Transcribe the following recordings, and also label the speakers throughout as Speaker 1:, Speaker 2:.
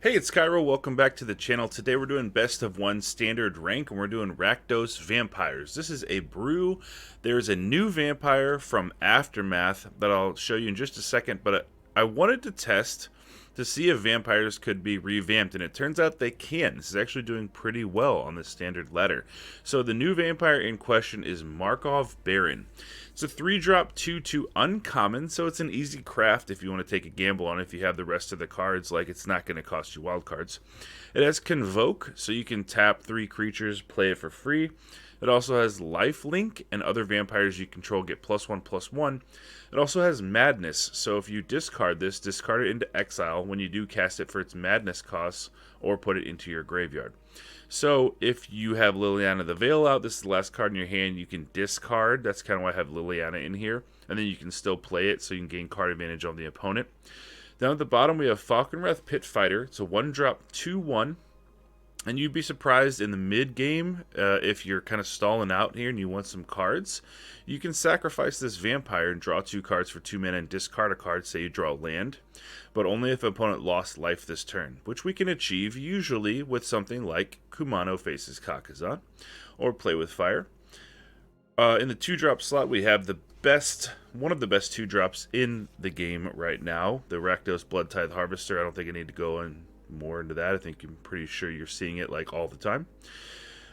Speaker 1: Hey, it's Kaero. Welcome back to the channel. Today we're doing best of one standard rank, and we're doing Rakdos Vampires. This is a brew. There's a new vampire from Aftermath that I'll show you in just a second, but I wanted to test to see if vampires could be revamped, and it turns out they can. This is actually doing pretty well on the standard ladder. So the new vampire in question is Markhov Baron. It's a 3-drop 2/2 uncommon, so it's an easy craft if you want to take a gamble on it. If you have the rest of the cards, like, it's not going to cost you wild cards. It has Convoke, so you can tap 3 creatures, play it for free. It also has lifelink, and other vampires you control get +1/+1. It also has Madness, so if you discard this, discard it into exile when you do cast it for its Madness costs, or put it into your graveyard. So if you have Liliana the Veil out, this is the last card in your hand, you can discard. That's kind of why I have Liliana in here. And then you can still play it, so you can gain card advantage on the opponent. Down at the bottom, we have Falkenrath Pit Fighter. It's a 1-drop 2/1. And you'd be surprised in the mid-game, if you're kind of stalling out here and you want some cards, you can sacrifice this vampire and draw 2 cards for 2 mana and discard a card, say you draw land, but only if an opponent lost life this turn, which we can achieve usually with something like Kumano Faces Kakazan, or Play with Fire. In the 2-drop slot, we have one of the best 2-drops in the game right now, the Rakdos Blood Tithe Harvester. I don't think I need to go in more into that. I think I'm pretty sure you're seeing it like all the time.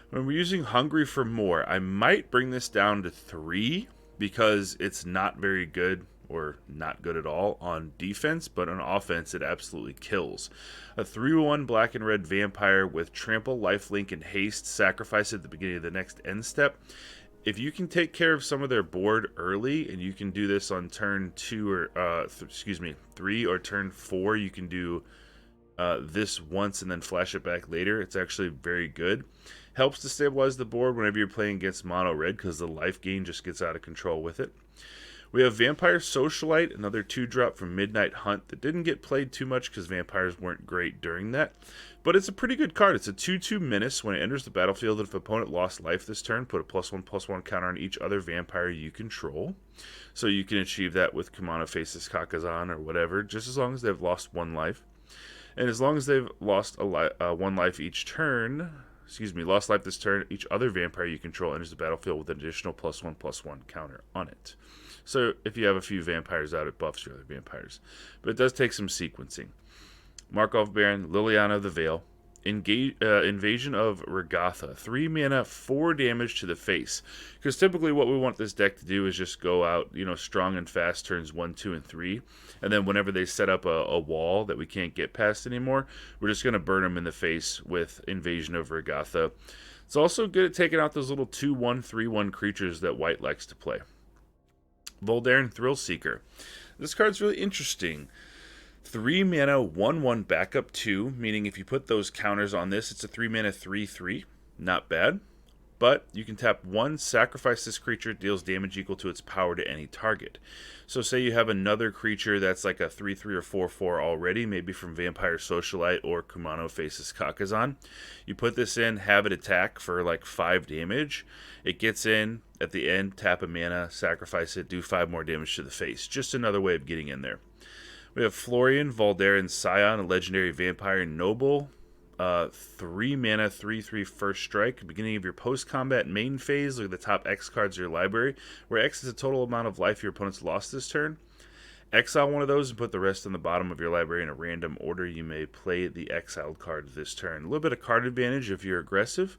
Speaker 1: When we're using Hungry for More, I might bring this down to 3 because it's not very good or not good at all on defense, but on offense it absolutely kills. A 3/1 black and red vampire with trample, lifelink, and haste. Sacrifice at the beginning of the next end step. If you can take care of some of their board early, and you can do this on turn 2 or 3 or turn 4, you can do this once and then flash it back later. It's actually very good. Helps to stabilize the board whenever you're playing against mono red, because the life gain just gets out of control with it. We have Vampire Socialite, another 2-drop from Midnight Hunt that didn't get played too much because vampires weren't great during that, but it's a pretty good card. It's a 2/2 menace. When it enters the battlefield, if an opponent lost life this turn, put a +1/+1 counter on each other vampire you control. So you can achieve that with Kumano Faces Kakazan or whatever, just as long as they've lost 1 life. And as long as they've lost 1 life each turn, lost life this turn, each other vampire you control enters the battlefield with an additional +1/+1 counter on it. So if you have a few vampires out, it buffs your other vampires. But it does take some sequencing. Markhov Baron, Liliana the Veil, Invasion of Regatha. 3 mana, 4 damage to the face. Because typically what we want this deck to do is just go out, strong and fast turns 1, 2, and 3. And then whenever they set up a wall that we can't get past anymore, we're just going to burn them in the face with Invasion of Regatha. It's also good at taking out those little 2/1, 3/1 creatures that white likes to play. Voldaren Thrillseeker. This card's really interesting. 3 mana, 1/1 backup 2, meaning if you put those counters on this, it's a 3 mana, 3/3. Not bad. But you can tap 1, sacrifice this creature, deals damage equal to its power to any target. So say you have another creature that's like a 3/3 or 4/4 already, maybe from Vampire Socialite or Kumano Faces Kakazan. You put this in, have it attack for like 5 damage. It gets in, at the end, tap a mana, sacrifice it, do 5 more damage to the face. Just another way of getting in there. We have Florian Voldaren Scion, a legendary vampire noble. 3 mana, 3/3 first strike. Beginning of your post-combat main phase, look at the top X cards of your library, where X is the total amount of life your opponent's lost this turn. Exile one of those and put the rest on the bottom of your library in a random order. You may play the exiled card this turn. A little bit of card advantage if you're aggressive.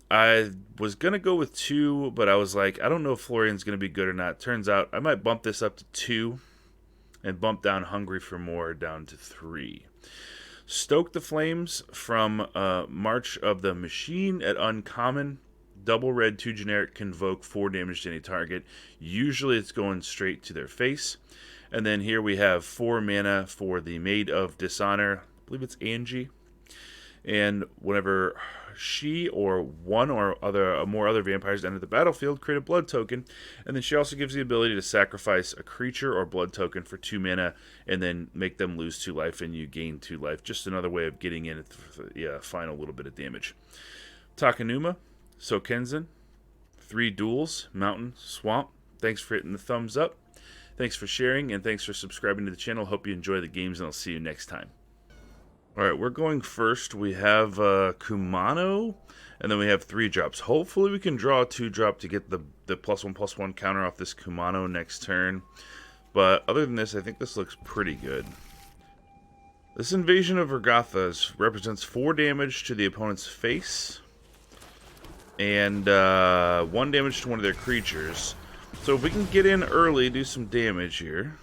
Speaker 1: I was going to go with 2, but I was like, I don't know if Florian's going to be good or not. Turns out I might bump this up to 2 and bump down Hungry for More down to 3. Stoke the Flames from March of the Machine at Uncommon. Double red, 2 generic, Convoke, 4 damage to any target. Usually it's going straight to their face. And then here we have 4 mana for the Maid of Dishonor. I believe it's Anje. And whenever she or one or more other vampires enter the battlefield, create a blood token. And then she also gives the ability to sacrifice a creature or blood token for 2 mana and then make them lose 2 life and you gain 2 life. Just another way of getting in at the final little bit of damage. Takanuma, Sokenzen, 3 duels, Mountain, Swamp. Thanks for hitting the thumbs up. Thanks for sharing, and thanks for subscribing to the channel. Hope you enjoy the games, and I'll see you next time. Alright, we're going first. We have Kumano, and then we have 3 drops. Hopefully we can draw a 2-drop to get the +1/+1 counter off this Kumano next turn. But other than this, I think this looks pretty good. This Invasion of Urgatha represents 4 damage to the opponent's face, and 1 damage to one of their creatures. So if we can get in early, do some damage here.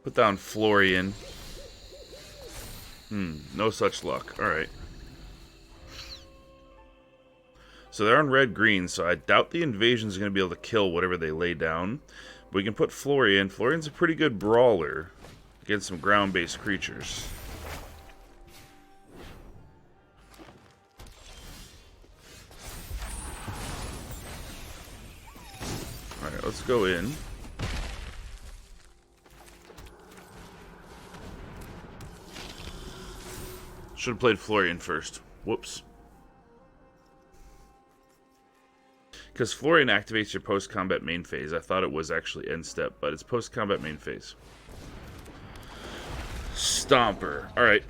Speaker 1: Put down Florian. No such luck. Alright. So they're on red-green, so I doubt the invasion's going to be able to kill whatever they lay down. But we can put Florian. Florian's a pretty good brawler against some ground-based creatures. Alright, let's go in. Should have played Florian first. Whoops. Because Florian activates your post-combat main phase. I thought it was actually end step, but it's post-combat main phase. Stomper. Alright.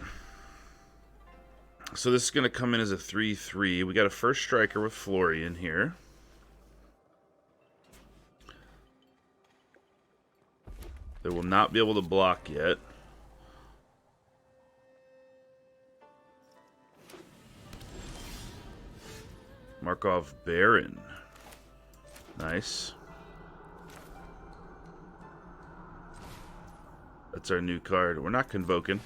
Speaker 1: So this is going to come in as a 3/3. We got a first striker with Florian here. They will not be able to block yet. Markhov Baron. Nice. That's our new card. We're not convoking.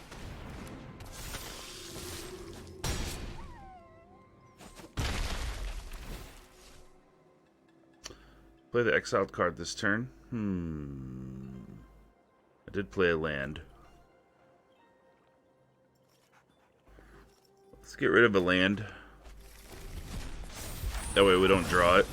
Speaker 1: Play the exiled card this turn. I did play a land. Let's get rid of a land. That way we don't draw it.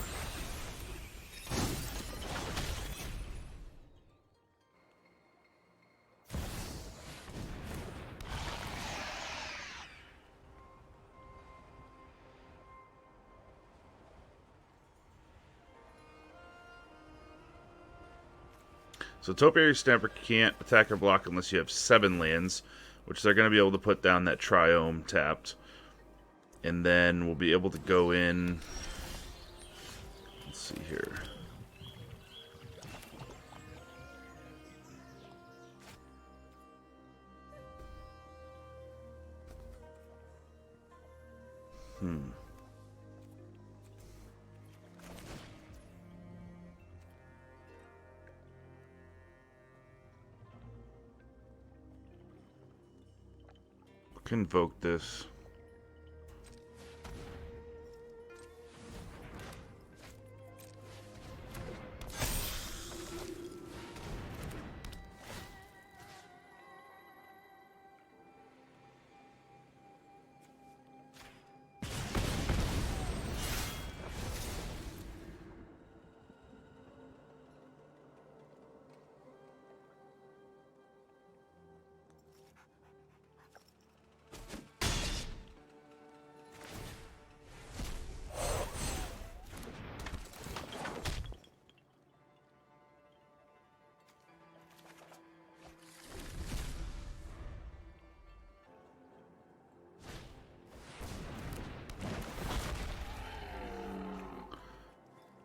Speaker 1: So Topiary Stamper can't attack or block unless you have 7 lands, which they're going to be able to put down that Triome tapped. And then we'll be able to go in. Let's see here. Convoke this.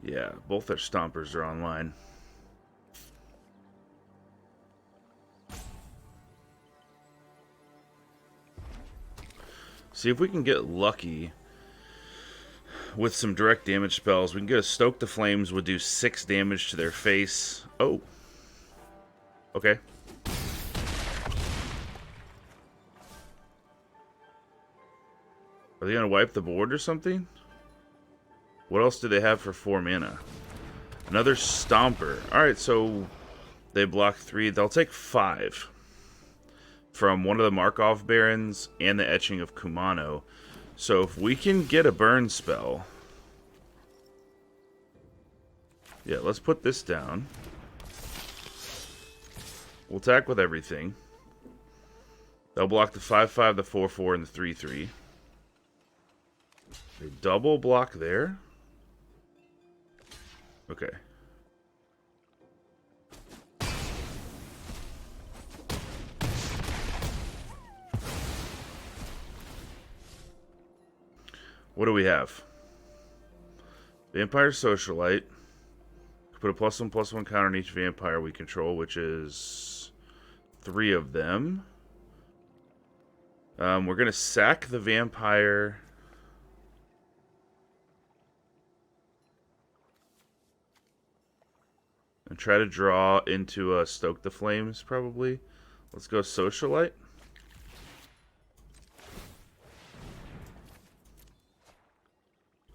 Speaker 1: Yeah, both their stompers are online. See if we can get lucky with some direct damage spells. We can get a Stoke the Flames, would do 6 damage to their face. Oh. Okay. Are they going to wipe the board or something? What else do they have for 4 mana? Another Stomper. Alright, so they block 3. They'll take 5 from one of the Markhov Barons and the Etching of Kumano. So if we can get a burn spell... Yeah, let's put this down. We'll attack with everything. They'll block the 5/5, the 4/4, and the 3/3. They double block there? Okay. What do we have? Vampire Socialite. Put a +1/+1 counter on each vampire we control, which is 3 of them. We're going to sack the vampire. And try to draw into Stoke the Flames, probably. Let's go Socialite.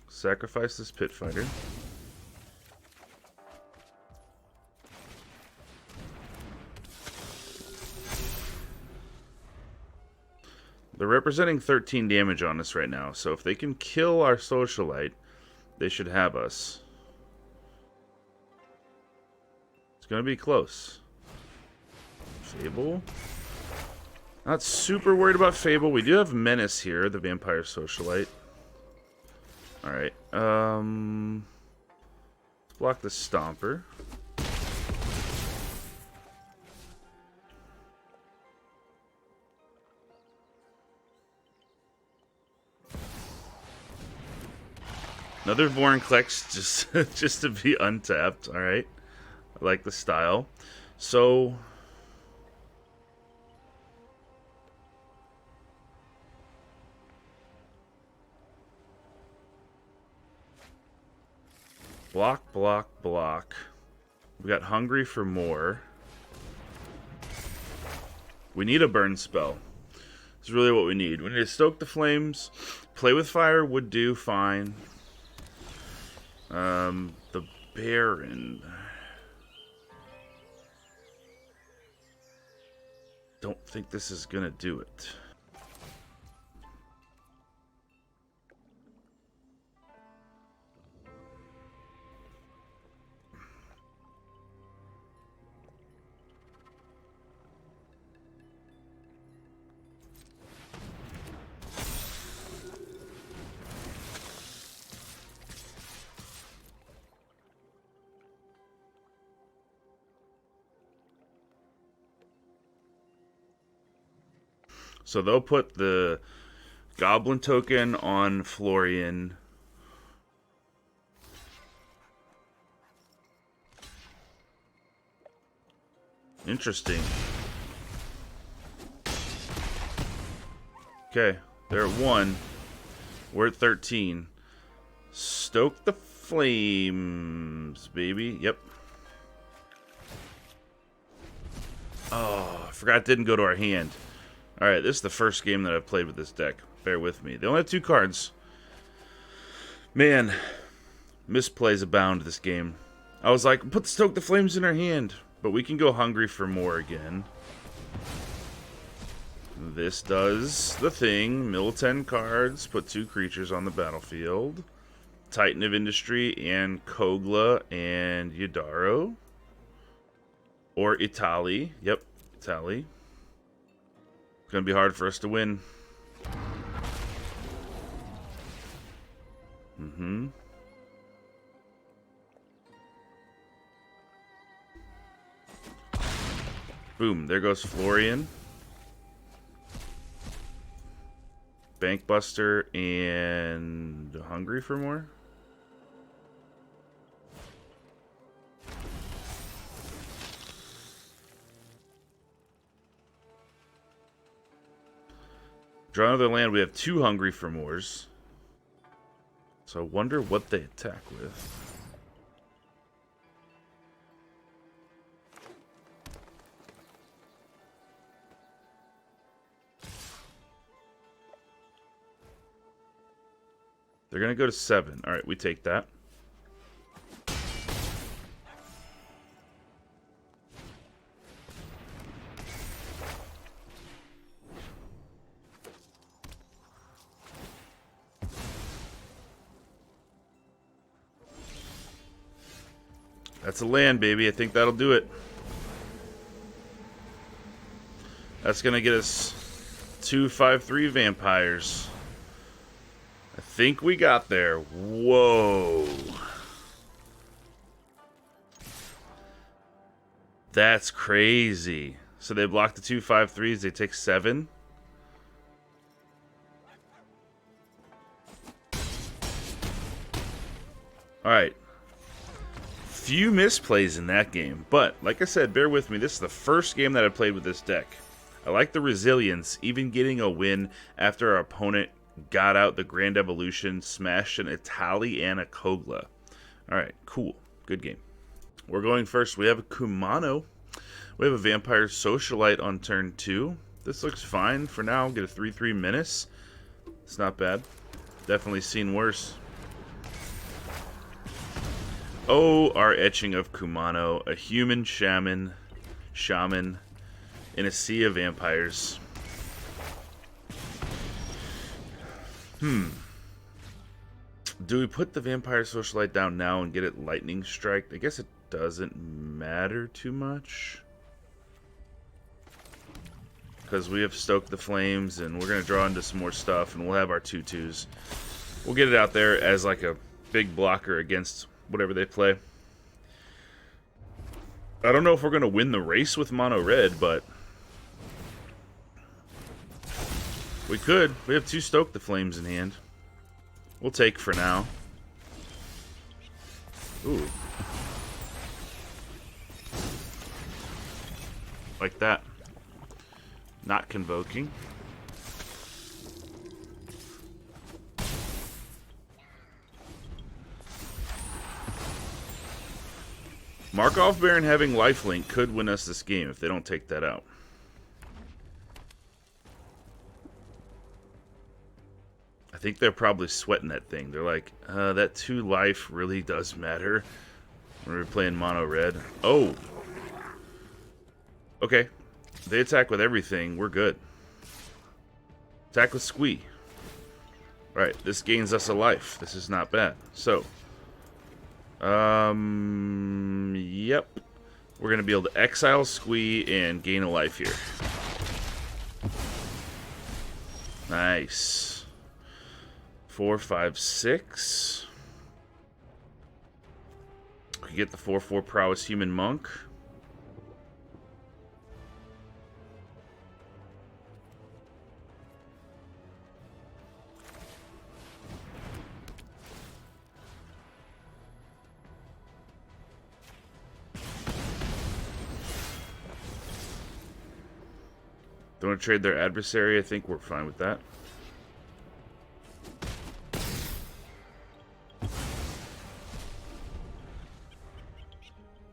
Speaker 1: Sacrifice this Pit Fighter. They're representing 13 damage on us right now, so if they can kill our Socialite, they should have us. It's going to be close. Fable. Not super worried about Fable. We do have Menace here, the Vampire Socialite. Alright. Let's block the Stomper. Another Vorinclex just to be untapped. Alright. I like the style. So block, block, block. We got Hungry for More. We need a burn spell. It's really what we need. We need to Stoke the Flames. Play with Fire would do fine. The Baron. Don't think this is gonna do it. So they'll put the Goblin token on Florian. Interesting. Okay, they're at 1. We're at 13. Stoke the Flames, baby. Yep. Oh, I forgot it didn't go to our hand. Alright, this is the first game that I've played with this deck. Bear with me. They only have 2 cards. Man, misplays abound this game. I was like, put Stoke the Flames in our hand. But we can go Hungry for More again. This does the thing. Mill 10 cards. Put 2 creatures on the battlefield. Titan of Industry and Kogla and Yadaro. Or Itali. Yep, Itali. It's going to be hard for us to win. Boom, there goes Florian. Bankbuster and Hungry for More. Draw another land. We have 2 Hungry for Mores. So I wonder what they attack with. They're going to go to 7. Alright, we take that. That's a land, baby. I think that'll do it. That's going to get us 2/5/3 vampires. I think we got there. Whoa. That's crazy. So they block the 2/5/3s. They take 7. Alright. Few misplays in that game, but like I said, bear with me, this is the first game that I played with this deck. I like the resilience, even getting a win after our opponent got out the Grand Evolution, smashed an Itali and a Kogla. Alright, cool. Good game. We're going first. We have a Kumano. We have a Vampire Socialite on turn 2. This looks fine for now. Get a 3/3 Menace. It's not bad. Definitely seen worse. Oh, our etching of Kumano. A human shaman in a sea of vampires. Do we put the Vampire Socialite down now and get it Lightning Strike? I guess it doesn't matter too much, because we have Stoke the Flames, and we're going to draw into some more stuff, and we'll have our 2/2s. We'll get it out there as like a big blocker against whatever they play. I don't know if we're going to win the race with mono red, but we could. We have 2 Stoke the Flames in hand. We'll take for now. Ooh. Like that. Not convoking. Markhov Baron having lifelink could win us this game if they don't take that out. I think they're probably sweating that thing. They're like, that 2 life really does matter when we're playing mono red. Oh! Okay. They attack with everything. We're good. Attack with Squee. Alright, this gains us a life. This is not bad. So, yep. We're going to be able to exile Squee and gain a life here. Nice. 4, 5, 6. We get the 4/4 Prowess Human Monk. Don't want to trade their adversary. I think we're fine with that.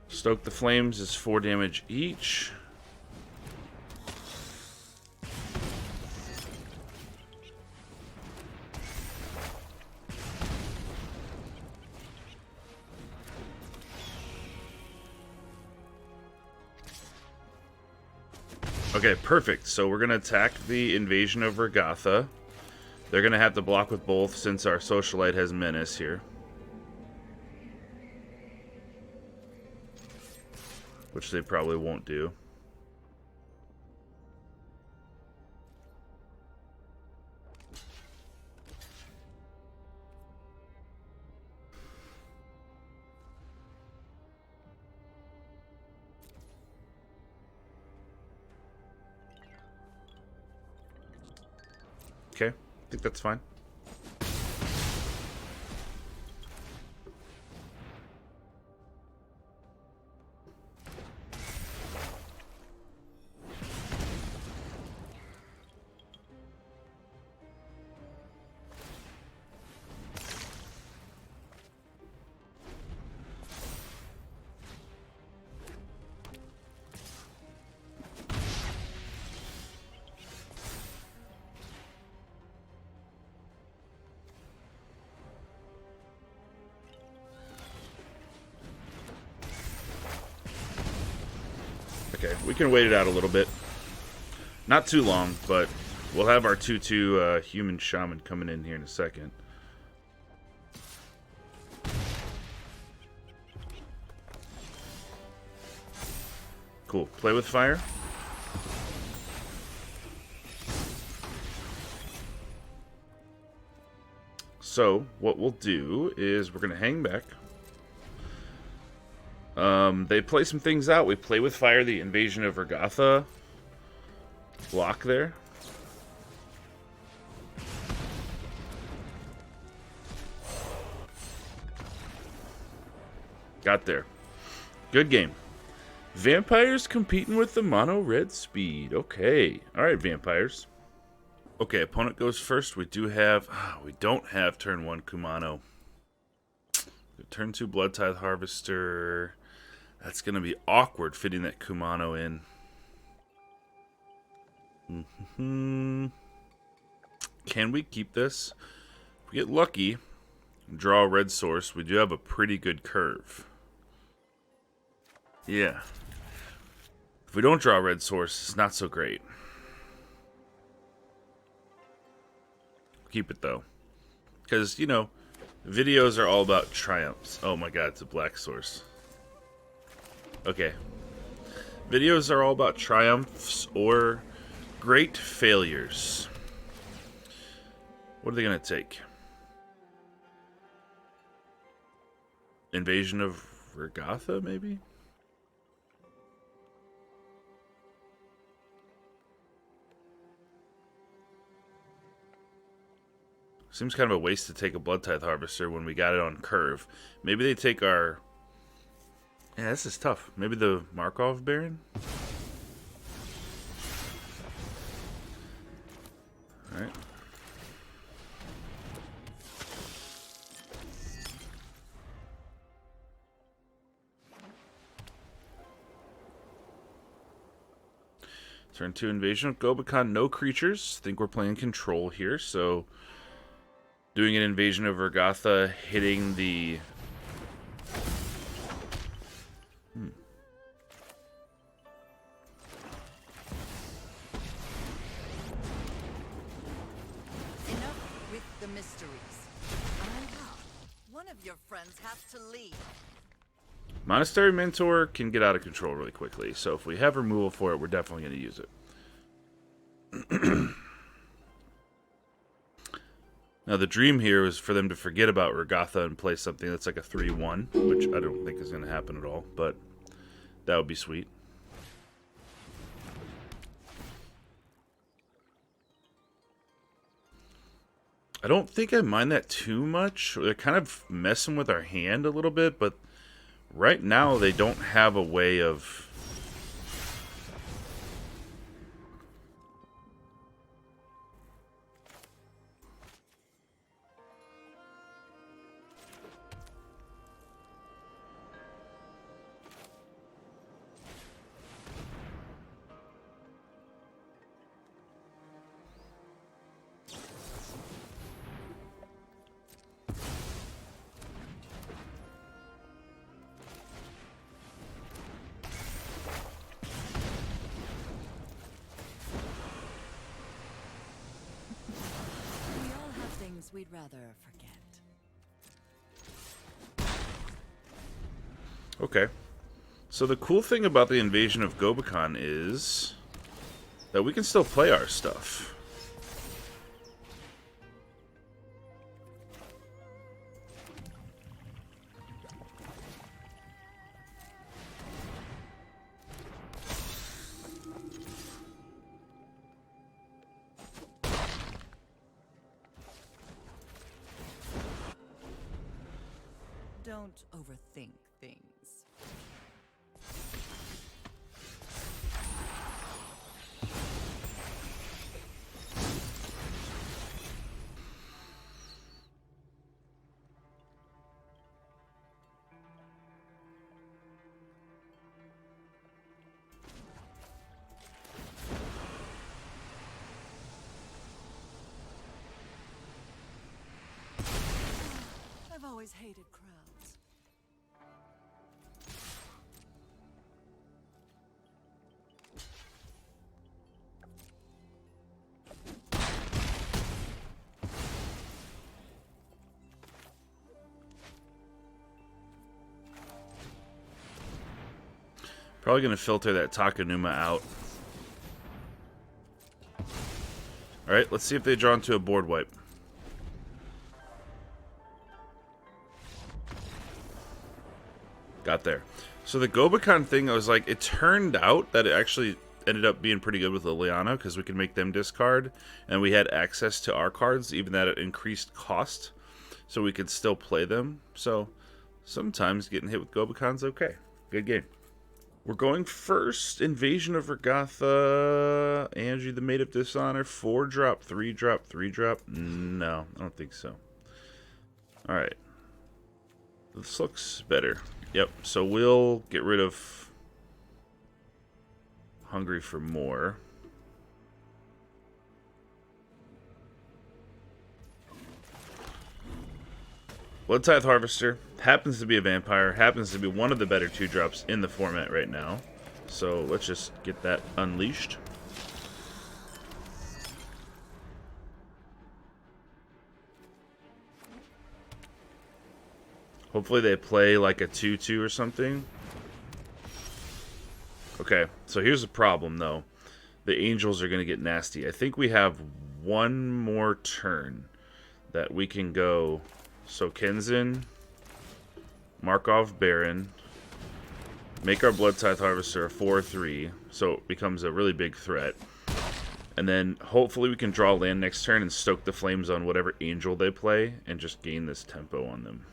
Speaker 1: Stoke the Flames is 4 damage each. Okay, perfect. So we're going to attack the Invasion of Regatha. They're going to have to block with both since our Socialite has Menace here. Which they probably won't do. Okay, I think that's fine. Okay, we can wait it out a little bit. Not too long, but we'll have our 2/2 human shaman coming in here in a second. Cool. Play with fire. So, what we'll do is we're going to hang back. They play some things out. We play with fire, the Invasion of Regatha block there. Got there. Good game. Vampires competing with the mono red speed. Okay. Alright, vampires. Okay, opponent goes first. We don't have turn 1 Kumano. Turn 2 Blood Tithe Harvester. That's going to be awkward fitting that Kumano in. Can we keep this? If we get lucky, draw a red source, we do have a pretty good curve. Yeah. If we don't draw a red source, it's not so great. Keep it though. Because, you know, videos are all about triumphs. Oh my god, it's a black source. Okay. Videos are all about triumphs or great failures. What are they going to take? Invasion of Regatha, maybe? Seems kind of a waste to take a Blood Tithe Harvester when we got it on curve. Maybe they take our... Yeah, this is tough. Maybe the Markhov Baron? Alright. Turn 2 Invasion of Gobekhan, no creatures. I think we're playing control here, so... Doing an Invasion of Regatha, hitting the...
Speaker 2: Enough with the mysteries. One of your friends has to leave.
Speaker 1: Monastery Mentor can get out of control really quickly, so if we have removal for it, we're definitely going to use it. Now, the dream here is for them to forget about Regatha and play something that's like a 3-1, which I don't think is going to happen at all, but that would be sweet. I don't think I mind that too much. They're kind of messing with our hand a little bit, but right now they don't have a way of...
Speaker 2: We'd rather forget.
Speaker 1: Okay. So the cool thing about the Invasion of Gobekhan is that we can still play our stuff.
Speaker 2: Don't overthink things. I've always hated crowds.
Speaker 1: Probably going to filter that Takanuma out. Alright, let's see if they draw into a board wipe. Got there. So the Gobekhan thing, I was like, it turned out that it actually ended up being pretty good with Liliana because we could make them discard, and we had access to our cards, even at an increased cost, so we could still play them. So Sometimes getting hit with Gobakon's okay. Good game. We're going first. Invasion of Regatha. Anje, the Maid of Dishonor. 4-drop, 3-drop, 3-drop. No, I don't think so. Alright. This looks better. Yep, so we'll get rid of Hungry for More. Blood Tithe Harvester happens to be a vampire, happens to be one of the better 2-drops in the format right now. So let's just get that unleashed. Hopefully they play like a 2-2 or something. Okay, so here's the problem though. The angels are going to get nasty. I think we have one more turn that we can go. So Kenzin, Markhov Baron, make our Blood Tithe Harvester a 4/3, so it becomes a really big threat. And then hopefully we can draw land next turn and stoke the flames on whatever angel they play and just gain this tempo on them.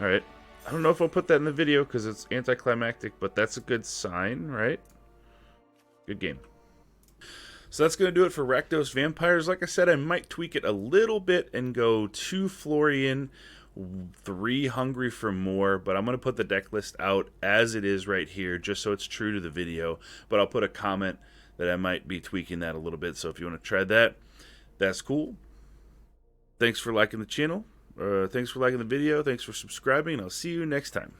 Speaker 1: Alright. I don't know if I'll put that in the video because it's anticlimactic, but that's a good sign, right? Good game. So that's going to do it for Rakdos Vampires. Like I said, I might tweak it a little bit and go 2 Florian, 3 Hungry for More, but I'm going to put the deck list out as it is right here, just so it's true to the video. But I'll put a comment that I might be tweaking that a little bit, so if you want to try that, that's cool. Thanks for liking the channel. Thanks for liking the video. Thanks for subscribing. And I'll see you next time.